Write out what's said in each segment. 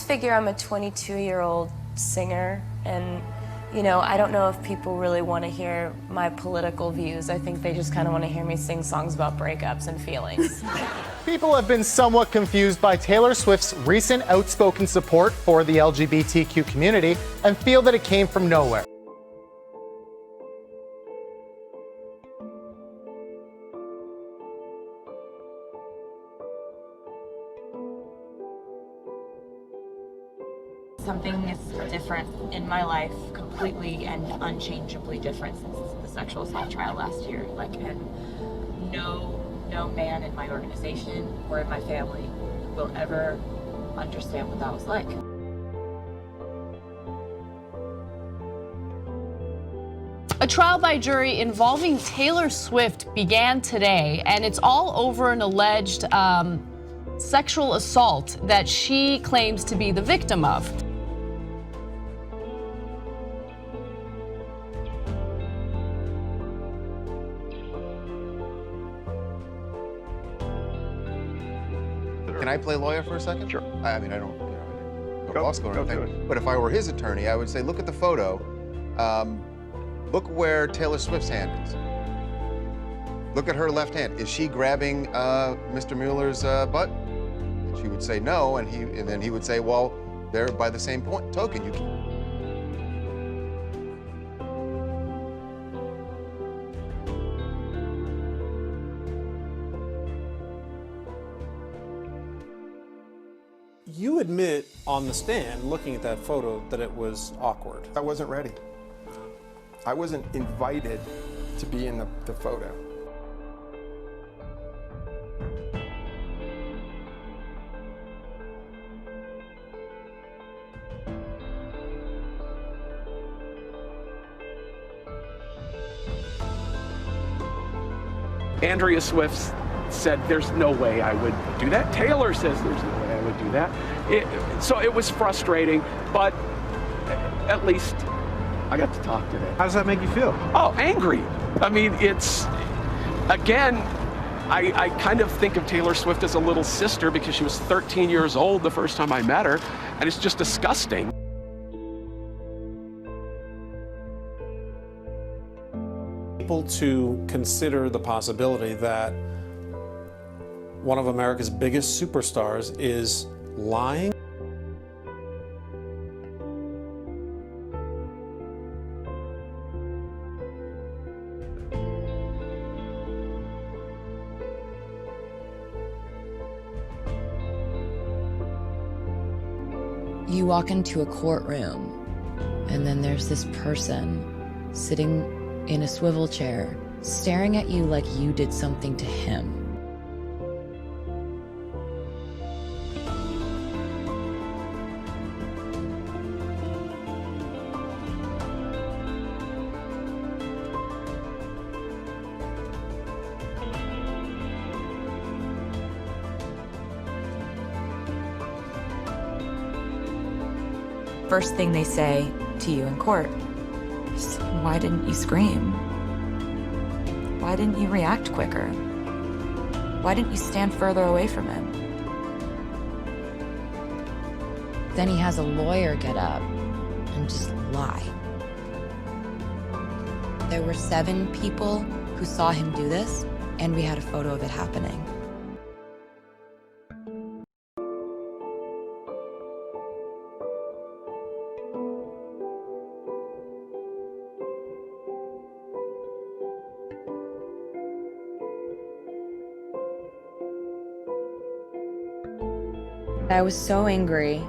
figure I'm a 22-year-old singer, and you know, I don't know if people really want to hear my political views. I think they just kind of want to hear me sing songs about breakups and feelings. People have been somewhat confused by Taylor Swift's recent outspoken support for the LGBTQ community and feel that it came from nowhere. Something is different in my life, completely and unchangeably different since the sexual assault trial last year. Like, and no man in my organization or in my family will ever understand what that was like. A trial by jury involving Taylor Swift began today, and it's all over an alleged sexual assault that she claims to be the victim of. Can I play lawyer for a second? Sure. I mean, I don't, you know, law school or anything. But if I were his attorney, I would say, look at the photo. Look where Taylor Swift's hand is. Look at her left hand. Is she grabbing Mr. Mueller's butt? And she would say no, and then he would say, well, they're by the same token. You can. You admit on the stand, looking at that photo, that it was awkward. I wasn't ready. I wasn't invited to be in the photo. Andrea Swift said there's no way I would do that. Taylor says there's no way I would do that. So it was frustrating, but at least I got to talk to them. How does that make you feel? Oh, angry. I mean, it's, again, I kind of think of Taylor Swift as a little sister because she was 13 years old the first time I met her, and it's just disgusting. People to consider the possibility that one of America's biggest superstars is lying. You walk into a courtroom, and then there's this person sitting in a swivel chair, staring at you like you did something to him. First thing they say to you in court is, why didn't you scream? Why didn't you react quicker? Why didn't you stand further away from him? Then he has a lawyer get up and just lie. There were 7 people who saw him do this, and we had a photo of it happening. I was so angry.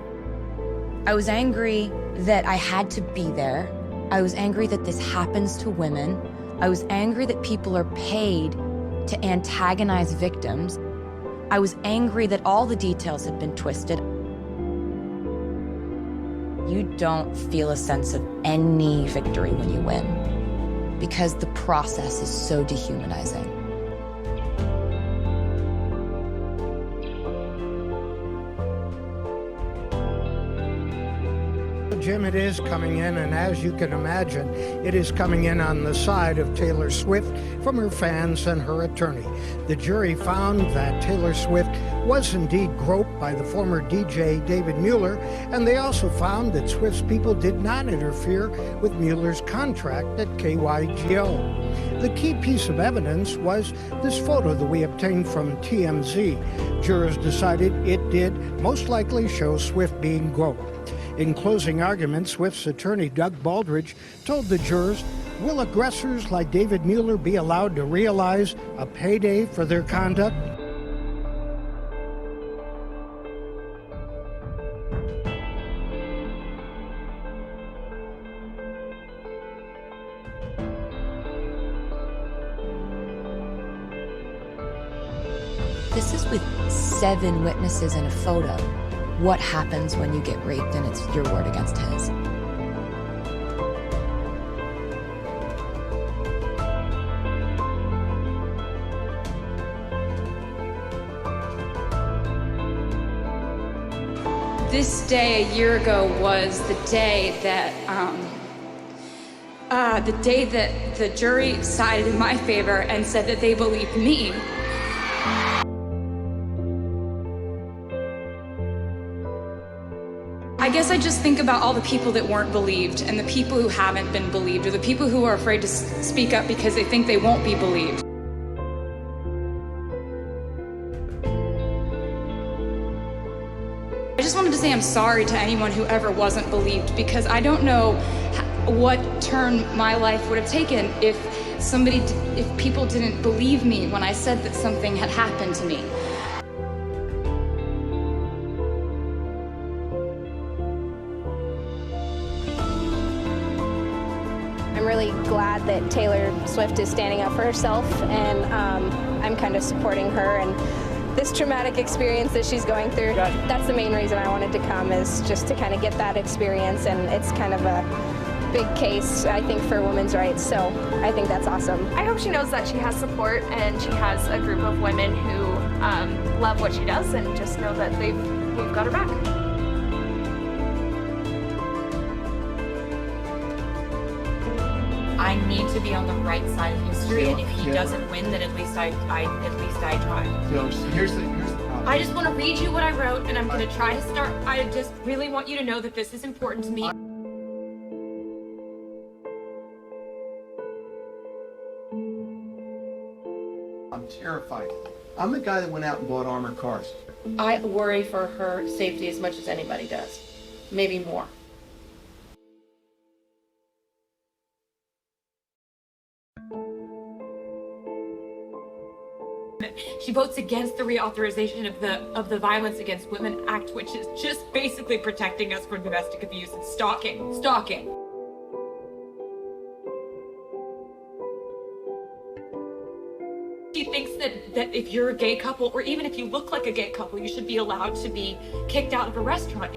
I was angry that I had to be there. I was angry that this happens to women. I was angry that people are paid to antagonize victims. I was angry that all the details had been twisted. You don't feel a sense of any victory when you win, because the process is so dehumanizing. Jim, it is coming in, and as you can imagine, it is coming in on the side of Taylor Swift from her fans and her attorney. The jury found that Taylor Swift was indeed groped by the former DJ David Mueller, and they also found that Swift's people did not interfere with Mueller's contract at KYGO. The key piece of evidence was this photo that we obtained from TMZ. Jurors decided it did most likely show Swift being groped. In closing argument, Swift's attorney, Doug Baldridge, told the jurors, will aggressors like David Mueller be allowed to realize a payday for their conduct? This is with 7 witnesses and a photo. What happens when you get raped and it's your word against his? This day a year ago was the day that the jury sided in my favor and said that they believed me. I guess I just think about all the people that weren't believed and the people who haven't been believed, or the people who are afraid to speak up because they think they won't be believed. I just wanted to say I'm sorry to anyone who ever wasn't believed, because I don't know what turn my life would have taken if people didn't believe me when I said that something had happened to me. I'm really glad that Taylor Swift is standing up for herself, and I'm kind of supporting her and this traumatic experience that she's going through. That's the main reason I wanted to come, is just to kind of get that experience, and it's kind of a big case, I think, for women's rights, so I think that's awesome. I hope she knows that she has support and she has a group of women who love what she does, and just know that we've got her back. I need to be on the right side of history, and if he doesn't win, then at least I tried. Here's the problem. I just want to read you what I wrote, and I'm going to try to start. I just really want you to know that this is important to me. I'm terrified. I'm the guy that went out and bought armored cars. I worry for her safety as much as anybody does, maybe more. She votes against the reauthorization of the Violence Against Women Act, which is just basically protecting us from domestic abuse and stalking. She thinks that if you're a gay couple, or even if you look like a gay couple, you should be allowed to be kicked out of a restaurant.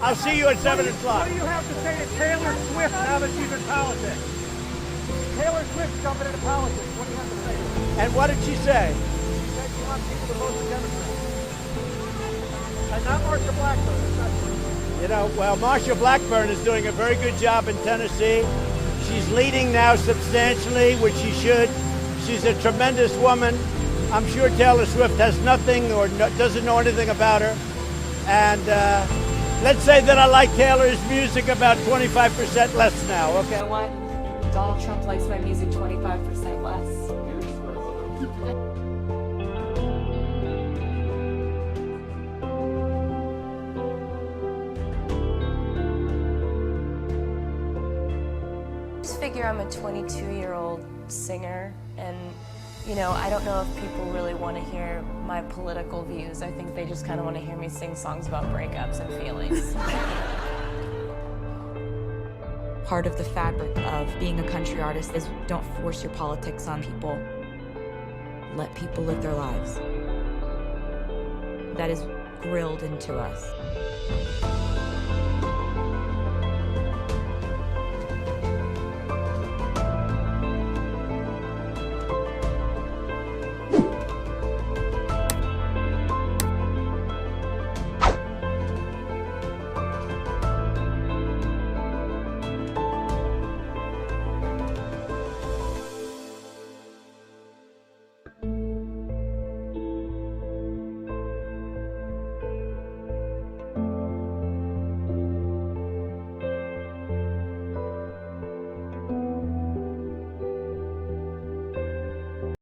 I'll see you at 7 o'clock. What do you have to say to Taylor Swift now that she's in politics? Taylor Swift's jumping into politics. What do you have to say to her? And what did she say? She said she wants people to vote for Democrats. And not Marsha Blackburn. You know, well, Marsha Blackburn is doing a very good job in Tennessee. She's leading now substantially, which she should. She's a tremendous woman. I'm sure Taylor Swift has nothing or doesn't know anything about her. And let's say that I like Taylor's music about 25% less now, okay? You know what? Donald Trump likes my music 25% less. Just figure I'm a 22-year-old singer, and I don't know if people really want to hear my political views. I think they just kind of want to hear me sing songs about breakups and feelings. Part of the fabric of being a country artist is don't force your politics on people. Let people live their lives. That is drilled into us.